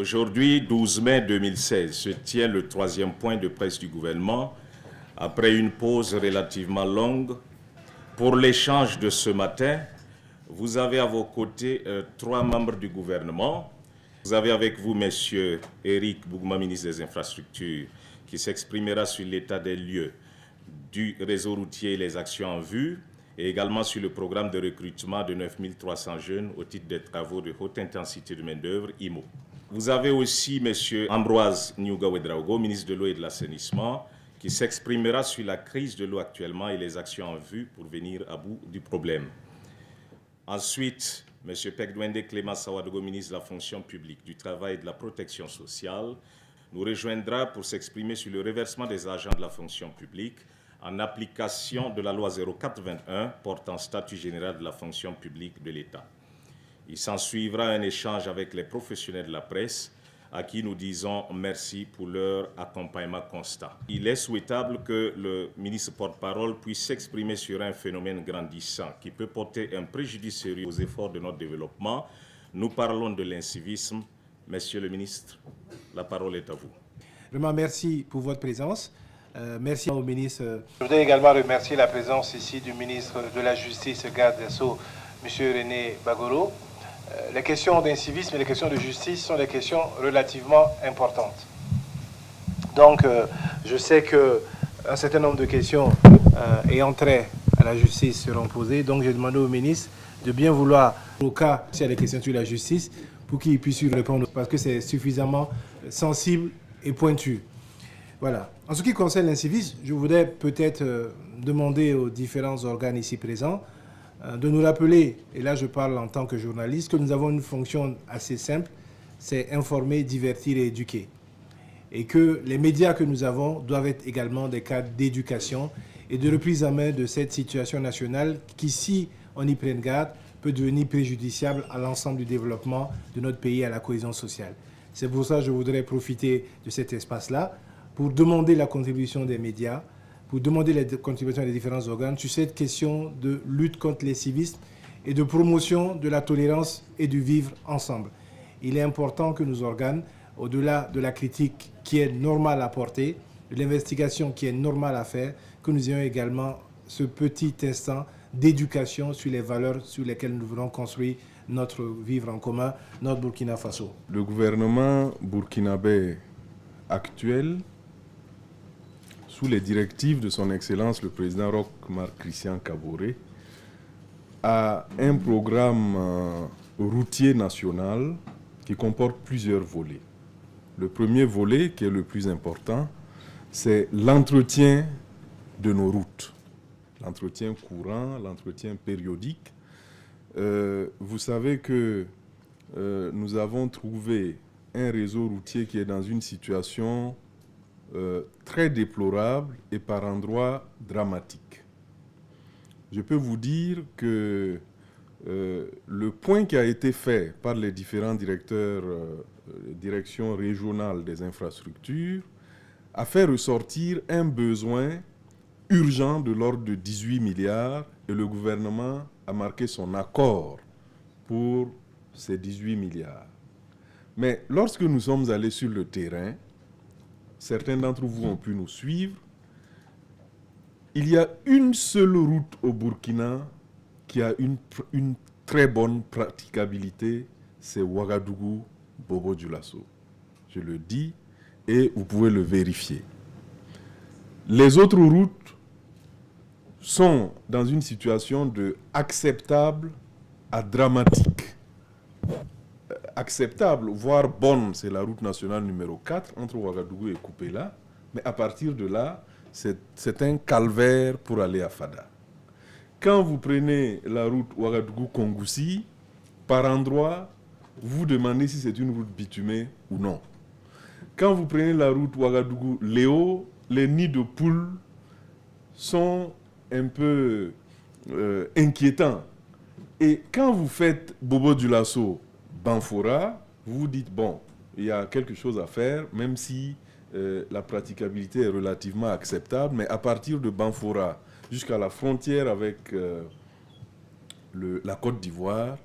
Aujourd'hui, 12 mai 2016, se tient le troisième point de presse du gouvernement, après une pause relativement longue. Pour l'échange de ce matin, vous avez à vos côtés 3 membres du gouvernement. Vous avez avec vous M. Éric Bougouma, ministre des Infrastructures, qui s'exprimera sur l'état des lieux du réseau routier et les actions en vue, et également sur le programme de recrutement de 9300 jeunes au titre des travaux de haute intensité de main-d'œuvre, IMO. Vous avez aussi M. Ambroise Nyuga-Ouedraogo, ministre de l'eau et de l'assainissement, qui s'exprimera sur la crise de l'eau actuellement et les actions en vue pour venir à bout du problème. Ensuite, M. Pegdouende Clément Sawadogo, ministre de la fonction publique, du travail et de la protection sociale, nous rejoindra pour s'exprimer sur le reversement des agents de la fonction publique en application de la loi 0421 portant statut général de la fonction publique de l'État. Il s'ensuivra un échange avec les professionnels de la presse à qui nous disons merci pour leur accompagnement constant. Il est souhaitable que le ministre porte-parole puisse s'exprimer sur un phénomène grandissant qui peut porter un préjudice sérieux aux efforts de notre développement. Nous parlons de l'incivisme. Monsieur le ministre, la parole est à vous. Vraiment, merci pour votre présence. Merci au ministre. Je voudrais également remercier la présence ici du ministre de la Justice, garde des Sceaux, M. René Bagoro. Les questions d'incivisme et les questions de justice sont des questions relativement importantes. Donc, je sais qu'un certain nombre de questions ayant trait à la justice seront posées. Donc, j'ai demandé au ministre de bien vouloir, au cas s'il y a des questions sur la justice, pour qu'il puisse y répondre, parce que c'est suffisamment sensible et pointu. Voilà. En ce qui concerne l'incivisme, je voudrais peut-être demander aux différents organes ici présents de nous rappeler, et là je parle en tant que journaliste, que nous avons une fonction assez simple, c'est informer, divertir et éduquer. Et que les médias que nous avons doivent être également des cadres d'éducation et de reprise en main de cette situation nationale qui, si on y prend garde, peut devenir préjudiciable à l'ensemble du développement de notre pays et à la cohésion sociale. C'est pour ça que je voudrais profiter de cet espace-là pour demander la contribution des médias, pour demander la contribution des différents organes sur cette question de lutte contre les civismes et de promotion de la tolérance et du vivre ensemble. Il est important que nos organes, au-delà de la critique qui est normale à porter, de l'investigation qui est normale à faire, que nous ayons également ce petit instant d'éducation sur les valeurs sur lesquelles nous voulons construire notre vivre en commun, notre Burkina Faso. Le gouvernement burkinabé actuel, sous les directives de son Excellence le président Roch Marc Christian Kaboré, a un programme routier national qui comporte plusieurs volets. Le premier volet, qui est le plus important, c'est l'entretien de nos routes. L'entretien courant, l'entretien périodique. Vous savez que nous avons trouvé un réseau routier qui est dans une situation très déplorable et par endroits dramatique. Je peux vous dire que le point qui a été fait par les différents directeurs, directions régionales des infrastructures, a fait ressortir un besoin urgent de l'ordre de 18 milliards et le gouvernement a marqué son accord pour ces 18 milliards. Mais lorsque nous sommes allés sur le terrain, certains d'entre vous ont pu nous suivre, il y a une seule route au Burkina qui a une très bonne praticabilité, c'est Ouagadougou-Bobo-Dioulasso. Je le dis et vous pouvez le vérifier. Les autres routes sont dans une situation de acceptable à dramatique. Acceptable, voire bonne, c'est la route nationale numéro 4 entre Ouagadougou et Koupéla. Mais à partir de là, c'est un calvaire pour aller à Fada. Quand vous prenez la route Ouagadougou-Kongoussi, par endroit, vous vous demandez si c'est une route bitumée ou non. Quand vous prenez la route Ouagadougou-Léo, les nids de poules sont un peu inquiétants. Et quand vous faites Bobo-Dioulasso, Banfora, vous vous dites, bon, il y a quelque chose à faire, même si la praticabilité est relativement acceptable, mais à partir de Banfora jusqu'à la frontière avec la Côte d'Ivoire,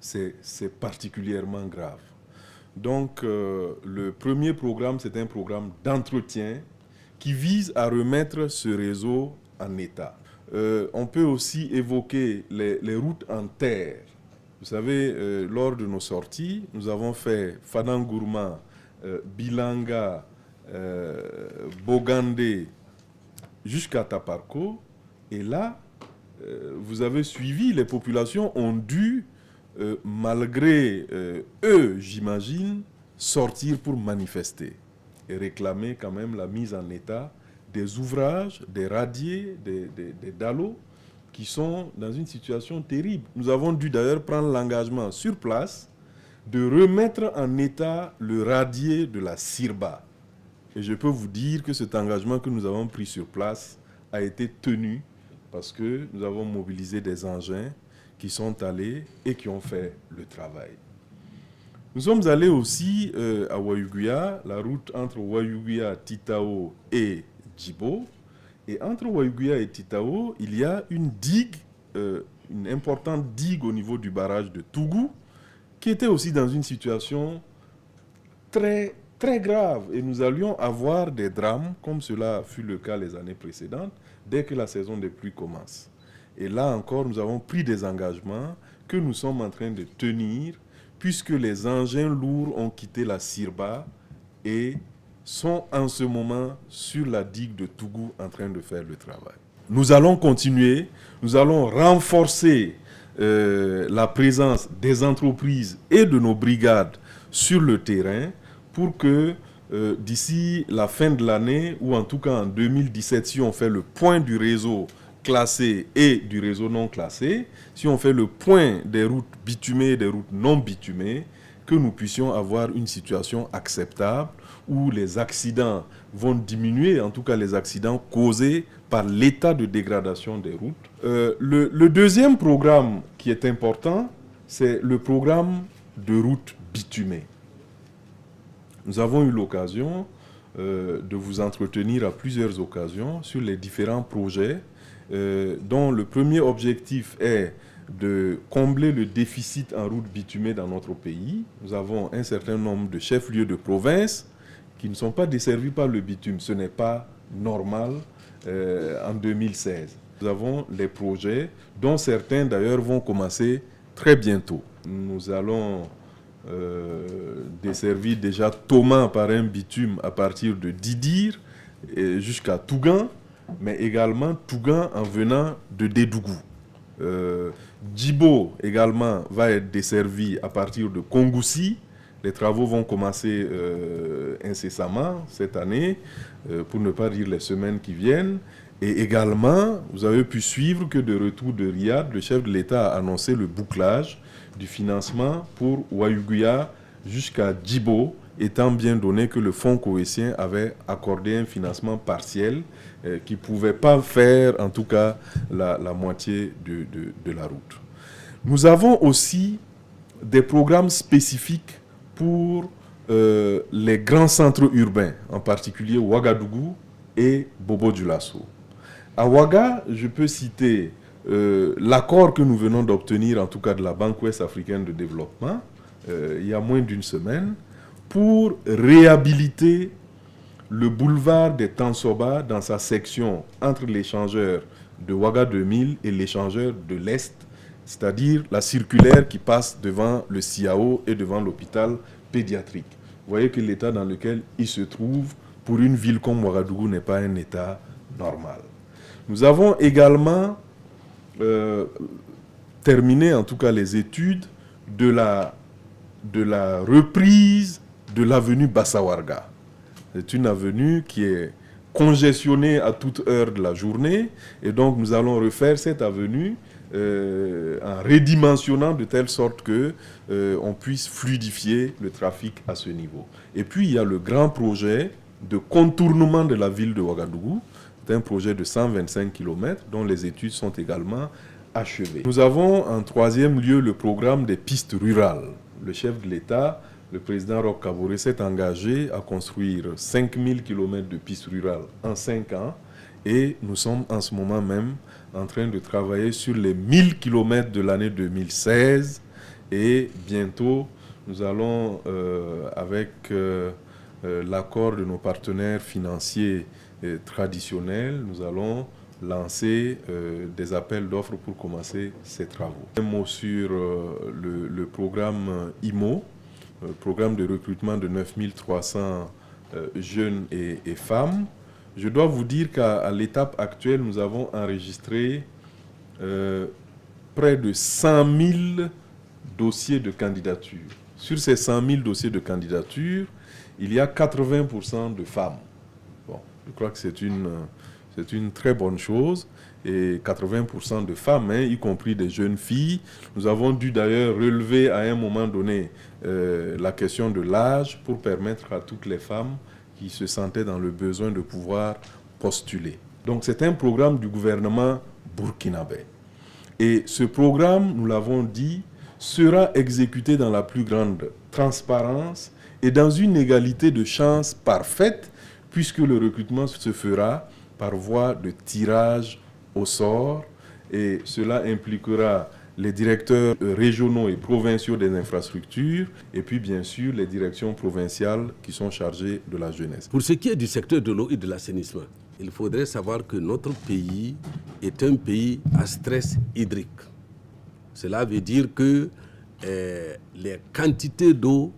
c'est particulièrement grave. Donc, le premier programme, c'est un programme d'entretien qui vise à remettre ce réseau en état. On peut aussi évoquer les routes en terre. Vous savez, lors de nos sorties, nous avons fait Fadangourma, Bilanga, Bogandé, jusqu'à Taparko. Et là, vous avez suivi, les populations ont dû, malgré eux, j'imagine, sortir pour manifester et réclamer quand même la mise en état des ouvrages, des radiers, des dallos qui sont dans une situation terrible. Nous avons dû d'ailleurs prendre l'engagement sur place de remettre en état le radier de la Sirba. Et je peux vous dire que cet engagement que nous avons pris sur place a été tenu parce que nous avons mobilisé des engins qui sont allés et qui ont fait le travail. Nous sommes allés aussi à Wayuguya, la route entre Wayuguya, Titao et Djibo. Et entre Wayuguya et Titao, il y a une digue, une importante digue au niveau du barrage de Tougou, qui était aussi dans une situation très grave. Et nous allions avoir des drames, comme cela fut le cas les années précédentes, dès que la saison des pluies commence. Et là encore, nous avons pris des engagements que nous sommes en train de tenir, puisque les engins lourds ont quitté la Sirba et sont en ce moment sur la digue de Tougou en train de faire le travail. Nous allons continuer, nous allons renforcer la présence des entreprises et de nos brigades sur le terrain pour que d'ici la fin de l'année, ou en tout cas en 2017, si on fait le point du réseau classé et du réseau non classé, si on fait le point des routes bitumées et des routes non bitumées, que nous puissions avoir une situation acceptable où les accidents vont diminuer, en tout cas les accidents causés par l'état de dégradation des routes. Le deuxième programme qui est important, c'est le programme de routes bitumées. Nous avons eu l'occasion de vous entretenir à plusieurs occasions sur les différents projets dont le premier objectif est de combler le déficit en route bitumée dans notre pays. Nous avons un certain nombre de chefs-lieux de province qui ne sont pas desservis par le bitume. Ce n'est pas normal en 2016. Nous avons les projets dont certains d'ailleurs vont commencer très bientôt. Nous allons desservir déjà Thomas par un bitume à partir de Didir jusqu'à Tougan, mais également Tougan en venant de Dédougou. Djibo également va être desservi à partir de Kongoussi. Les travaux vont commencer incessamment cette année, pour ne pas dire les semaines qui viennent. Et également, vous avez pu suivre que de retour de Riyad, le chef de l'État a annoncé le bouclage du financement pour Wayuguya jusqu'à Djibo, étant bien donné que le fonds koweïtien avait accordé un financement partiel qui ne pouvait pas faire en tout cas la moitié de la route. Nous avons aussi des programmes spécifiques pour les grands centres urbains, en particulier Ouagadougou et Bobo-Dioulasso. À Ouaga, je peux citer l'accord que nous venons d'obtenir, en tout cas de la Banque Ouest Africaine de Développement, il y a moins d'une semaine, pour réhabiliter le boulevard des Tansoba dans sa section entre l'échangeur de Ouaga 2000 et l'échangeur de l'Est, c'est-à-dire la circulaire qui passe devant le CIAO et devant l'hôpital pédiatrique. Vous voyez que l'état dans lequel il se trouve pour une ville comme Ouagadougou n'est pas un état normal. Nous avons également terminé en tout cas les études de la reprise de l'avenue Bassawarga. C'est une avenue qui est congestionnée à toute heure de la journée et donc nous allons refaire cette avenue en redimensionnant de telle sorte que on puisse fluidifier le trafic à ce niveau. Et puis il y a le grand projet de contournement de la ville de Ouagadougou. C'est un projet de 125 km dont les études sont également achevées. Nous avons en troisième lieu le programme des pistes rurales. Le chef de l'État, le président Roch Kaboré, s'est engagé à construire 5000 km de pistes rurales en 5 ans et nous sommes en ce moment même en train de travailler sur les 1000 km de l'année 2016 et bientôt nous allons, avec l'accord de nos partenaires financiers traditionnels, nous allons lancer des appels d'offres pour commencer ces travaux. Un mot sur le programme IMO, programme de recrutement de 9300 jeunes et femmes. Je dois vous dire qu'à l'étape actuelle, nous avons enregistré près de 100 000 dossiers de candidature. Sur ces 100 000 dossiers de candidature, il y a 80% de femmes. Bon, je crois que c'est une très bonne chose. Et 80% de femmes, y compris des jeunes filles. Nous avons dû d'ailleurs relever à un moment donné la question de l'âge pour permettre à toutes les femmes qui se sentaient dans le besoin de pouvoir postuler. Donc c'est un programme du gouvernement burkinabé. Et ce programme, nous l'avons dit, sera exécuté dans la plus grande transparence et dans une égalité de chance parfaite, puisque le recrutement se fera par voie de tirage au sort, et cela impliquera les directeurs régionaux et provinciaux des infrastructures, et puis bien sûr les directions provinciales qui sont chargées de la jeunesse. Pour ce qui est du secteur de l'eau et de l'assainissement, il faudrait savoir que notre pays est un pays à stress hydrique. Cela veut dire que les quantités d'eau,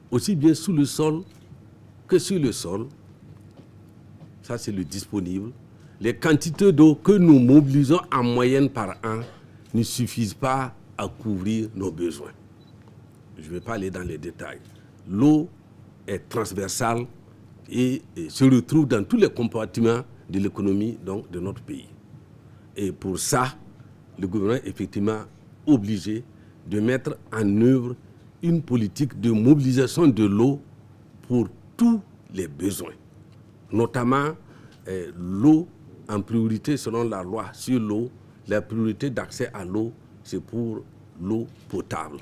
aussi bien sous le sol que sur le sol, ça c'est le disponible, les quantités d'eau que nous mobilisons en moyenne par an ne suffisent pas à couvrir nos besoins. Je ne vais pas aller dans les détails. L'eau est transversale et se retrouve dans tous les compartiments de l'économie donc, de notre pays. Et pour ça, le gouvernement est effectivement obligé de mettre en œuvre une politique de mobilisation de l'eau pour tous les besoins, notamment l'eau en priorité selon la loi sur l'eau. La priorité d'accès à l'eau, c'est pour l'eau potable.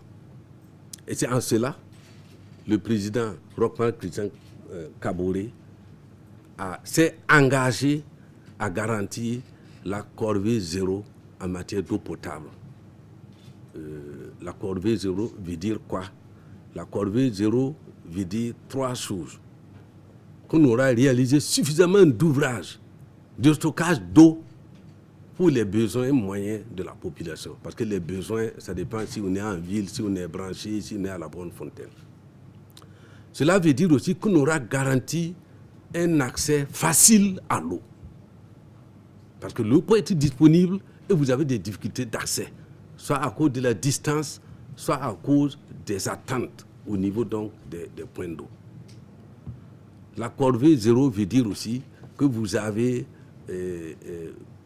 Et c'est en cela le président Roch-Marc Christian Kaboré s'est engagé à garantir la corvée zéro en matière d'eau potable. La corvée zéro veut dire quoi? La corvée zéro veut dire 3 choses. Qu'on aura réalisé suffisamment d'ouvrages de stockage d'eau pour les besoins moyens de la population. Parce que les besoins, ça dépend si on est en ville, si on est branché, si on est à la bonne fontaine. Cela veut dire aussi qu'on aura garanti un accès facile à l'eau. Parce que l'eau peut être disponible et vous avez des difficultés d'accès, soit à cause de la distance, soit à cause des attentes au niveau donc des points d'eau. La corvée zéro veut dire aussi que vous avez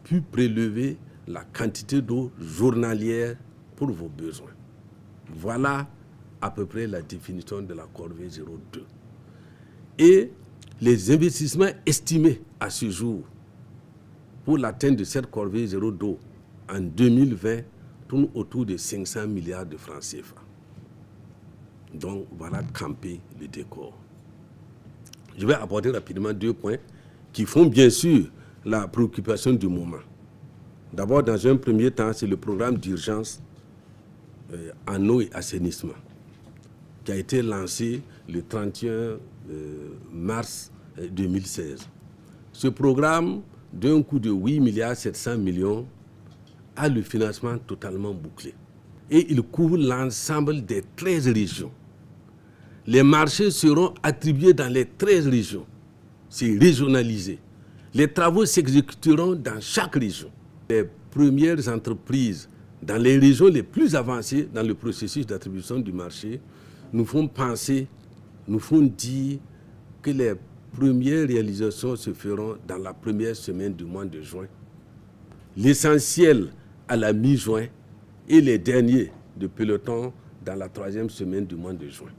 pu prélever la quantité d'eau journalière pour vos besoins. Voilà à peu près la définition de la corvée 02. Et les investissements estimés à ce jour pour l'atteinte de cette corvée 02 en 2020 tournent autour de 500 milliards de francs CFA. Donc voilà camper le décor. Je vais aborder rapidement 2 points qui font bien sûr la préoccupation du moment. D'abord, dans un premier temps, c'est le programme d'urgence en eau et assainissement qui a été lancé le 31 mars 2016. Ce programme, d'un coût de 8,7 milliards, a le financement totalement bouclé. Et il couvre l'ensemble des 13 régions. Les marchés seront attribués dans les 13 régions. C'est régionalisé. Les travaux s'exécuteront dans chaque région. Les premières entreprises dans les régions les plus avancées dans le processus d'attribution du marché nous font penser, nous font dire que les premières réalisations se feront dans la première semaine du mois de juin. L'essentiel à la mi-juin et les derniers de peloton dans la 3e semaine du mois de juin.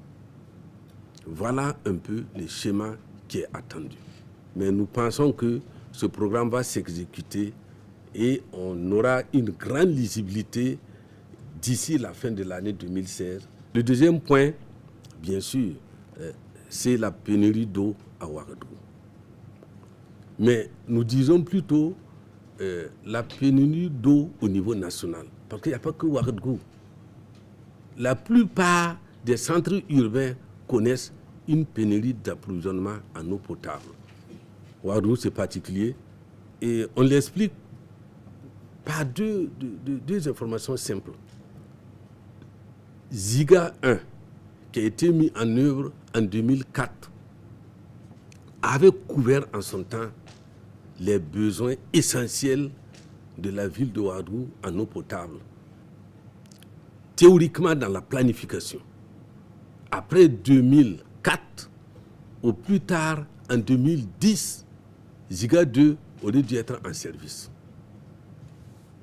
Voilà un peu le schéma qui est attendu. Mais nous pensons que ce programme va s'exécuter et on aura une grande lisibilité d'ici la fin de l'année 2016. Le deuxième point, bien sûr, c'est la pénurie d'eau à Ouagadougou. Mais nous disons plutôt la pénurie d'eau au niveau national. Parce qu'il n'y a pas que Ouagadougou. La plupart des centres urbains connaissent une pénurie d'approvisionnement en eau potable. Ouagadougou, c'est particulier. Et on l'explique par deux informations simples. Ziga 1, qui a été mis en œuvre en 2004, avait couvert en son temps les besoins essentiels de la ville de Ouagadougou en eau potable. Théoriquement, dans la planification. Après 2004, au plus tard, en 2010, Ziga 2 aurait dû être en service.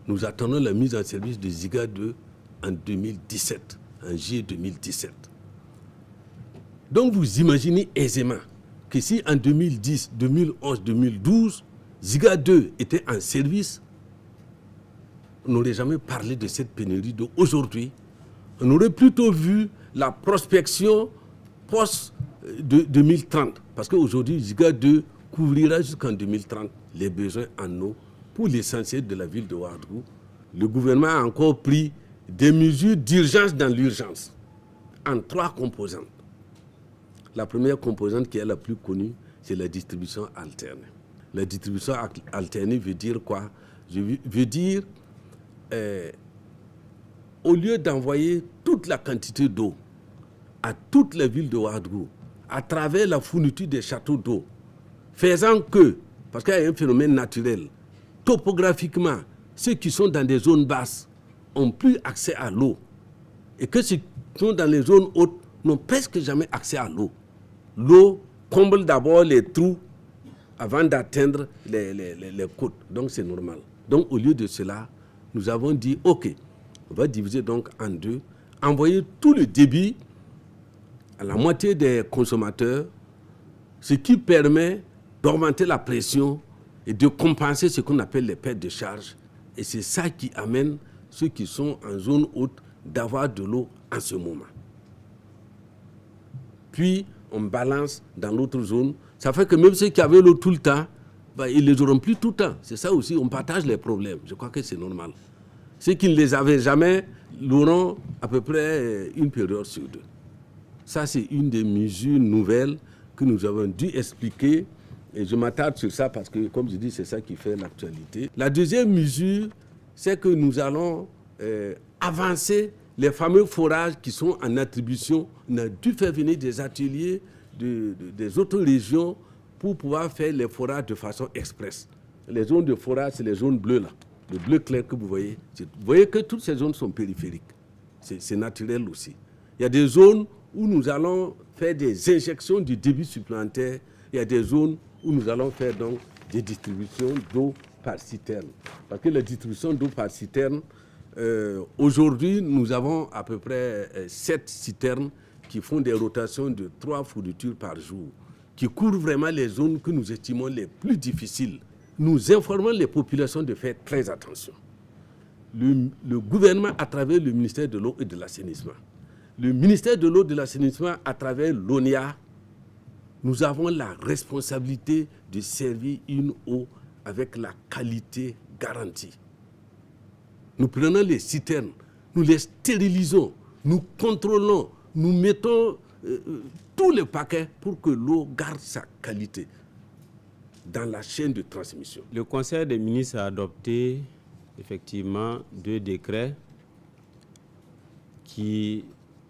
Nous attendons la mise en service de Ziga 2 en 2017, en juillet 2017. Donc vous imaginez aisément que si en 2010, 2011, 2012, Ziga 2 était en service, on n'aurait jamais parlé de cette pénurie d'eau. Aujourd'hui, on aurait plutôt vu la prospection post-2030. Parce qu'aujourd'hui, Ziga 2 couvrira jusqu'en 2030 les besoins en eau pour l'essentiel de la ville de Ouagadougou. Le gouvernement a encore pris des mesures d'urgence dans l'urgence, en 3 composantes. La première composante qui est la plus connue, c'est la distribution alternée. La distribution alternée veut dire quoi? Veut dire, au lieu d'envoyer toute la quantité d'eau à toute la ville de Ouagadougou, à travers la fourniture des châteaux d'eau, faisant que, parce qu'il y a un phénomène naturel, topographiquement, ceux qui sont dans des zones basses n'ont plus accès à l'eau. Et que ceux qui sont dans les zones hautes n'ont presque jamais accès à l'eau. L'eau comble d'abord les trous avant d'atteindre les côtes. Donc c'est normal. Donc au lieu de cela, nous avons dit, ok, on va diviser donc en 2, envoyer tout le débit à la moitié des consommateurs, ce qui permet d'augmenter la pression et de compenser ce qu'on appelle les pertes de charge. Et c'est ça qui amène ceux qui sont en zone haute d'avoir de l'eau en ce moment. Puis, on balance dans l'autre zone. Ça fait que même ceux qui avaient l'eau tout le temps, ils ne les auront plus tout le temps. C'est ça aussi, on partage les problèmes. Je crois que c'est normal. Ceux qui ne les avaient jamais l'auront à peu près une période sur 2. Ça, c'est une des mesures nouvelles que nous avons dû expliquer. Et je m'attarde sur ça parce que, comme je dis, c'est ça qui fait l'actualité. La deuxième mesure, c'est que nous allons avancer les fameux forages qui sont en attribution. On a dû faire venir des ateliers des autres régions pour pouvoir faire les forages de façon express. Les zones de forage, c'est les zones bleues là, le bleu clair que vous voyez. Vous voyez que toutes ces zones sont périphériques. C'est naturel aussi. Il y a des zones où nous allons faire des injections de débit supplémentaire. Il y a des zones où nous allons faire donc des distributions d'eau par citerne. Parce que la distribution d'eau par citerne, aujourd'hui, nous avons à peu près 7 citernes qui font des rotations de 3 fournitures par jour, qui couvrent vraiment les zones que nous estimons les plus difficiles. Nous informons les populations de faire très attention. Le gouvernement, à travers le ministère de l'eau et de l'assainissement, le ministère de l'eau et de l'assainissement, à travers l'ONIA, nous avons la responsabilité de servir une eau avec la qualité garantie. Nous prenons les citernes, nous les stérilisons, nous contrôlons, nous mettons tous les paquets pour que l'eau garde sa qualité dans la chaîne de transmission. Le Conseil des ministres a adopté effectivement 2 décrets qui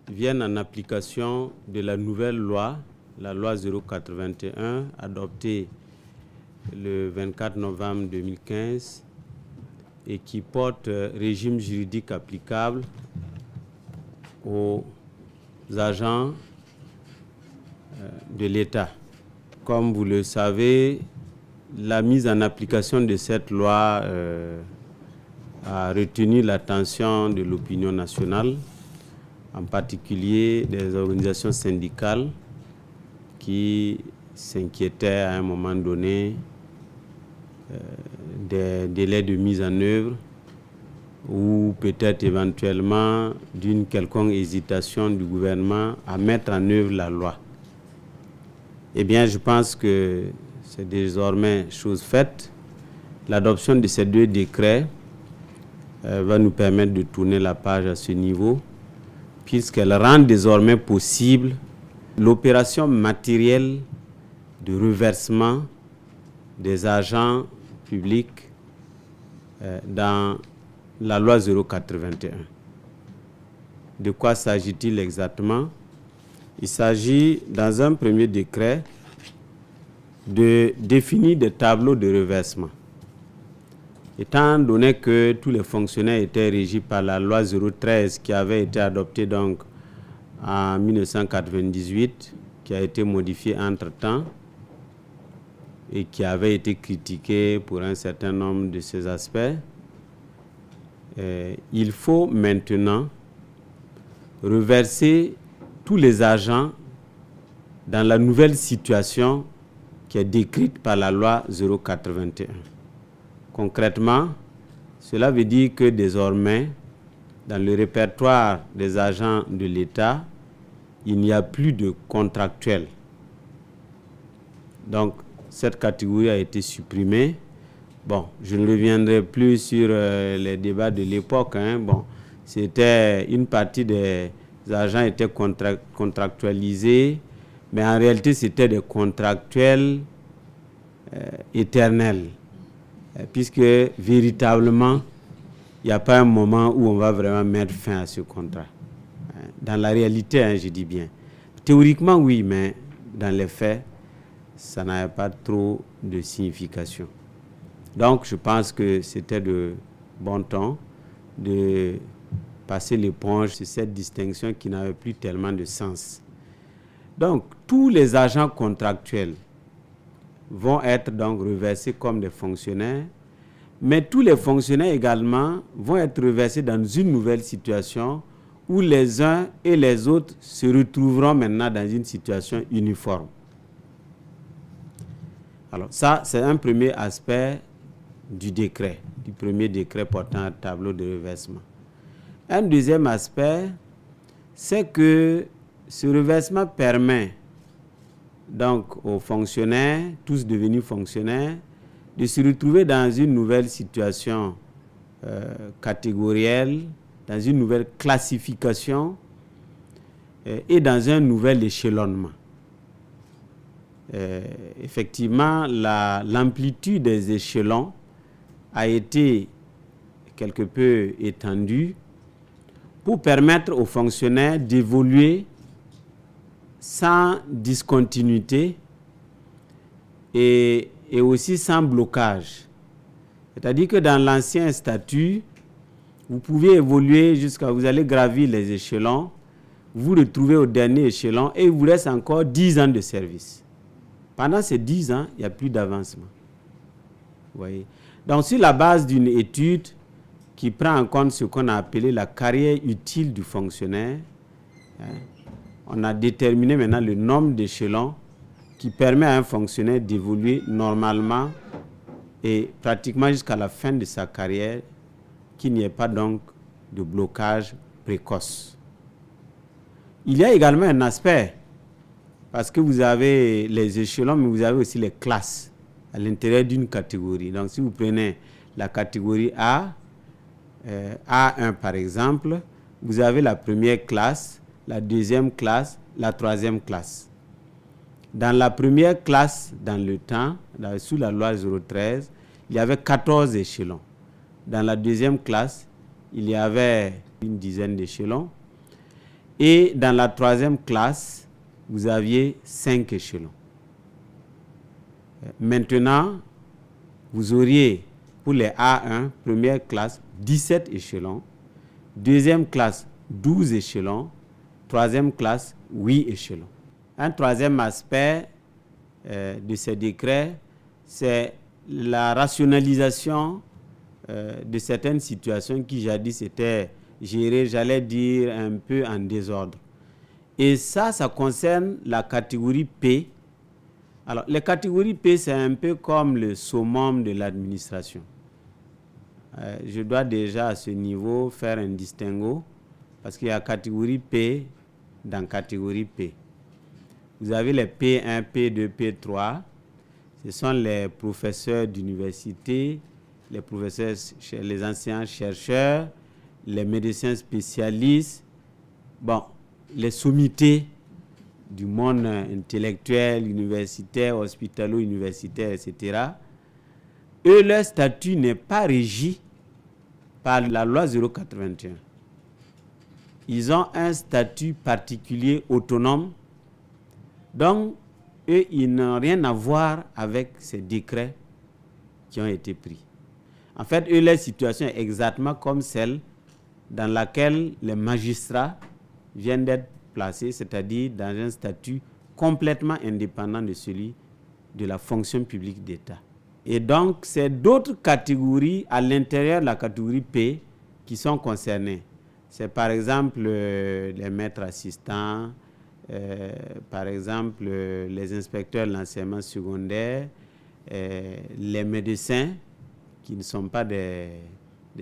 viennent en application de la nouvelle loi, la loi 081, adoptée le 24 novembre 2015 et qui porte régime juridique applicable aux agents de l'État. Comme vous le savez, la mise en application de cette loi a retenu l'attention de l'opinion nationale, en particulier des organisations syndicales qui s'inquiétaient à un moment donné des délais de mise en œuvre ou peut-être éventuellement d'une quelconque hésitation du gouvernement à mettre en œuvre la loi. Eh bien, je pense que c'est désormais chose faite. L'adoption de ces 2 décrets va nous permettre de tourner la page à ce niveau puisqu'elle rend désormais possible l'opération matérielle de reversement des agents publics dans la loi 081. De quoi s'agit-il exactement? Il s'agit, dans un premier décret, de définir des tableaux de reversement. Étant donné que tous les fonctionnaires étaient régis par la loi 013 qui avait été adoptée donc en 1998, qui a été modifiée entre-temps et qui avait été critiquée pour un certain nombre de ses aspects, il faut maintenant reverser tous les agents dans la nouvelle situation qui est décrite par la loi 081. Concrètement, cela veut dire que désormais, dans le répertoire des agents de l'État, il n'y a plus de contractuels. Donc, cette catégorie a été supprimée. Bon, je ne reviendrai plus sur les débats de l'époque. Bon, c'était une partie des agents étaient contractualisés, mais en réalité, c'était des contractuels éternels, puisque véritablement, il n'y a pas un moment où on va vraiment mettre fin à ce contrat. Dans la réalité, je dis bien. Théoriquement, oui, mais dans les faits, ça n'a pas trop de signification. Donc, je pense que c'était de bon ton de passer l'éponge sur cette distinction qui n'avait plus tellement de sens. Donc, tous les agents contractuels vont être donc reversés comme des fonctionnaires, mais tous les fonctionnaires également vont être reversés dans une nouvelle situation où les uns et les autres se retrouveront maintenant dans une situation uniforme. Alors ça, c'est un premier aspect du décret, du premier décret portant un tableau de reversement. Un deuxième aspect, c'est que ce reversement permet donc aux fonctionnaires, tous devenus fonctionnaires, de se retrouver dans une nouvelle situation catégorielle, dans une nouvelle classification et dans un nouvel échelonnement. Effectivement, l'amplitude des échelons a été quelque peu étendue pour permettre aux fonctionnaires d'évoluer sans discontinuité et aussi sans blocage. C'est-à-dire que dans l'ancien statut, vous pouvez évoluer jusqu'à vous allez gravir les échelons, vous retrouvez au dernier échelon et il vous reste encore 10 ans de service. Pendant ces 10 ans, il n'y a plus d'avancement. Vous voyez? Donc, sur la base d'une étude qui prend en compte ce qu'on a appelé la carrière utile du fonctionnaire, on a déterminé maintenant le nombre d'échelons qui permet à un fonctionnaire d'évoluer normalement et pratiquement jusqu'à la fin de sa carrière, qu'il n'y ait pas donc de blocage précoce. Il y a également un aspect, parce que vous avez les échelons, mais vous avez aussi les classes à l'intérieur d'une catégorie. Donc si vous prenez la catégorie A, A1 par exemple, vous avez la première classe, la deuxième classe, la troisième classe. Dans la première classe, dans le temps, sous la loi 013, il y avait 14 échelons. Dans la deuxième classe, il y avait une dizaine d'échelons. Et dans la troisième classe, vous aviez 5 échelons. Maintenant, vous auriez pour les A1, première classe, 17 échelons. Deuxième classe, 12 échelons. Troisième classe, 8 échelons. Un troisième aspect de ces décrets, c'est la rationalisation de certaines situations qui jadis étaient gérées, j'allais dire, un peu en désordre. Et ça concerne la catégorie P. Alors, les catégories P, c'est un peu comme le summum de l'administration. Je dois déjà à ce niveau faire un distinguo parce qu'il y a catégorie P dans catégorie P. Vous avez les P1, P2, P3. Ce sont les professeurs d'université, les professeurs, les enseignants-chercheurs, les médecins spécialistes bon, les sommités du monde intellectuel, universitaire, hospitalo-universitaire, etc., eux, leur statut n'est pas régi par la loi 081. Ils ont un statut particulier autonome. Donc, eux, ils n'ont rien à voir avec ces décrets qui ont été pris. En fait, eux, leur situation est exactement comme celle dans laquelle les magistrats viennent d'être placés, c'est-à-dire dans un statut complètement indépendant de celui de la fonction publique d'État. Et donc, c'est d'autres catégories à l'intérieur de la catégorie P qui sont concernées. C'est par exemple les maîtres assistants, par exemple les inspecteurs de l'enseignement secondaire, les médecins qui ne sont pas des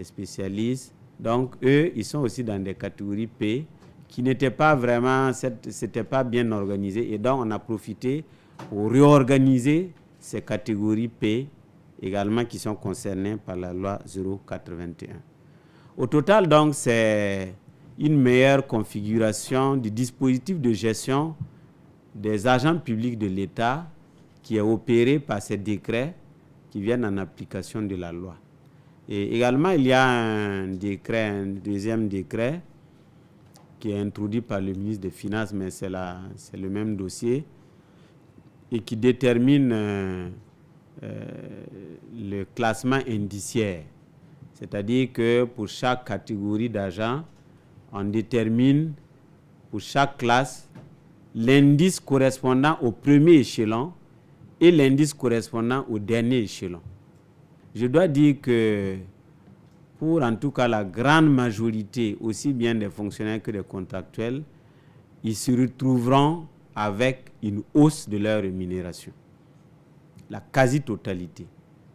spécialistes. Donc, eux, ils sont aussi dans des catégories P qui n'étaient pas vraiment, c'était pas bien organisé. Et donc, on a profité pour réorganiser ces catégories P également qui sont concernées par la loi 081. Au total, donc, c'est une meilleure configuration du dispositif de gestion des agents publics de l'État qui est opéré par ces décrets qui viennent en application de la loi. Et également, il y a un deuxième décret qui est introduit par le ministre des Finances, mais c'est le même dossier, et qui détermine le classement indiciaire. C'est-à-dire que pour chaque catégorie d'agents, on détermine pour chaque classe l'indice correspondant au premier échelon et l'indice correspondant au dernier échelon. Je dois dire que pour en tout cas la grande majorité, aussi bien des fonctionnaires que des contractuels, ils se retrouveront avec une hausse de leur rémunération. La quasi-totalité.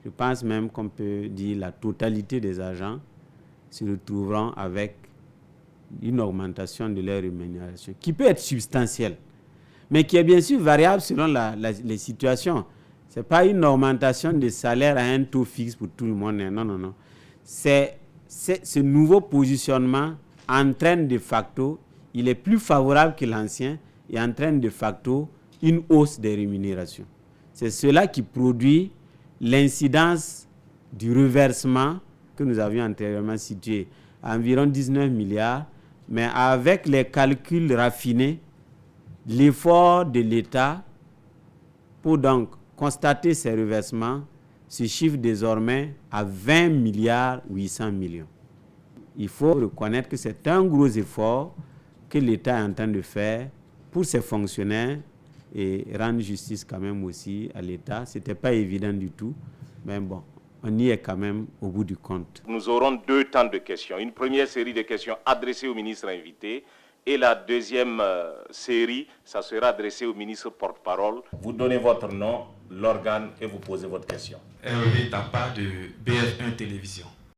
Je pense même qu'on peut dire la totalité des agents se retrouveront avec une augmentation de leur rémunération qui peut être substantielle, mais qui est bien sûr variable selon les situations. Ce n'est pas une augmentation de salaire à un taux fixe pour tout le monde. Non, non, non. Ce nouveau positionnement entraîne de facto, il est plus favorable que l'ancien et entraîne de facto une hausse des rémunérations. C'est cela qui produit l'incidence du reversement que nous avions antérieurement situé à environ 19 milliards, mais avec les calculs raffinés, l'effort de l'État pour donc constater ces reversements se chiffre désormais à 20 milliards 800 millions. Il faut reconnaître que c'est un gros effort que l'État est en train de faire pour ses fonctionnaires et rendre justice quand même aussi à l'État. Ce n'était pas évident du tout, mais bon, on y est quand même au bout du compte. Nous aurons deux temps de questions. Une première série de questions adressées au ministre invité et la deuxième série, ça sera adressé au ministre porte-parole. Vous donnez votre nom, l'organe et vous posez votre question. Hervé Tapa de BF1 Télévision.